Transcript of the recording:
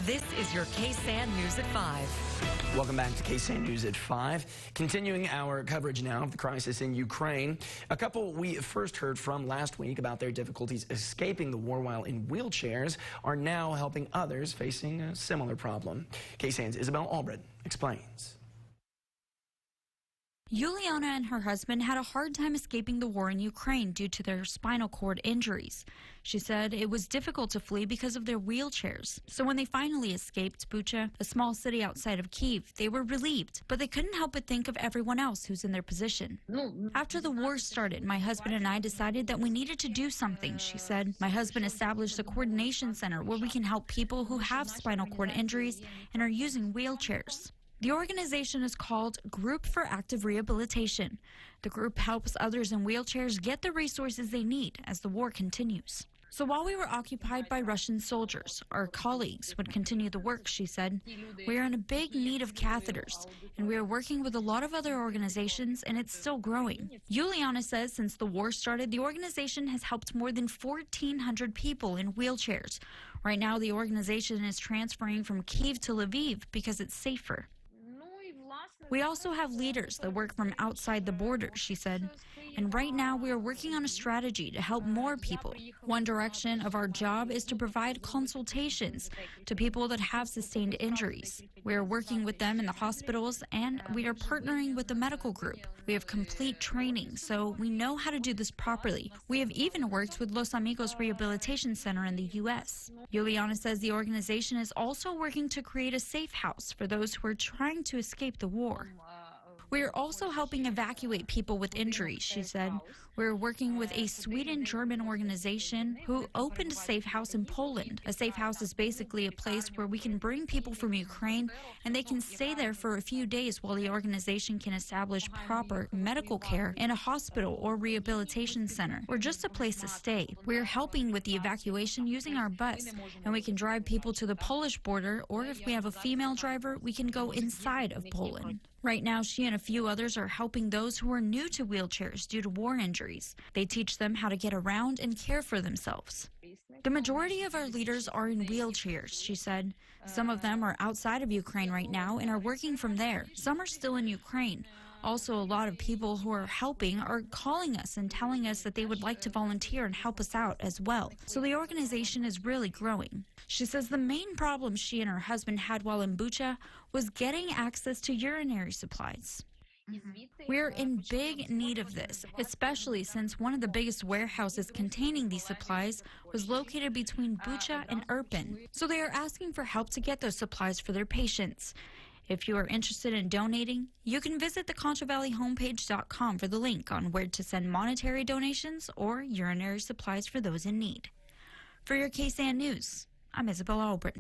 This is your KSAN News at 5. Welcome back to KSAN News at 5. Continuing our coverage now of the crisis in Ukraine. A couple we first heard from last week about their difficulties escaping the war while in wheelchairs are now helping others facing a similar problem. KSAN's Isabel Albrecht explains. Juliana and her husband had a hard time escaping the war in Ukraine due to their spinal cord injuries. She said it was difficult to flee because of their wheelchairs. So when they finally escaped Bucha, a small city outside of Kyiv, they were relieved, but they couldn't help but think of everyone else who's in their position. After the war started, my husband and I decided that we needed to do something, she said. My husband established a coordination center where we can help people who have spinal cord injuries and are using wheelchairs. The organization is called Group for Active Rehabilitation. The group helps others in wheelchairs get the resources they need as the war continues. So while we were occupied by Russian soldiers, our colleagues would continue the work, she said. We are in a big need of catheters, and we are working with a lot of other organizations, and it's still growing. Juliana says since the war started, the organization has helped more than 1,400 people in wheelchairs. Right now, the organization is transferring from Kyiv to Lviv because it's safer. We also have leaders that work from outside the border, she said. And right now we are working on a strategy to help more people. One direction of our job is to provide consultations to people that have sustained injuries. We are working with them in the hospitals, and we are partnering with the medical group. We have complete training, so we know how to do this properly. We have even worked with Los Amigos Rehabilitation Center in the U.S. Juliana says the organization is also working to create a safe house for those who are trying to escape the war. We are also helping evacuate people with injuries, she said. We're working with a Sweden-German organization who opened a safe house in Poland. A safe house is basically a place where we can bring people from Ukraine and they can stay there for a few days while the organization can establish proper medical care in a hospital or rehabilitation center or just a place to stay. We're helping with the evacuation using our bus, and we can drive people to the Polish border, or if we have a female driver, we can go inside of Poland. Right now, she and a few others are helping those who are new to wheelchairs due to war injuries. They teach them how to get around and care for themselves. The majority of our leaders are in wheelchairs, she said. Some of them are outside of Ukraine right now and are working from there. Some are still in Ukraine. Also, a lot of people who are helping are calling us and telling us that they would like to volunteer and help us out as well. So the organization is really growing. She says the main problem she and her husband had while in Bucha was getting access to urinary supplies. We're in big need of this, especially since one of the biggest warehouses containing these supplies was located between Bucha and Irpin. So they are asking for help to get those supplies for their patients. If you are interested in donating, you can visit the ConchoValleyHomepage.com for the link on where to send monetary donations or urinary supplies for those in need. For your KSAN News, I'm Isabel Albrecht.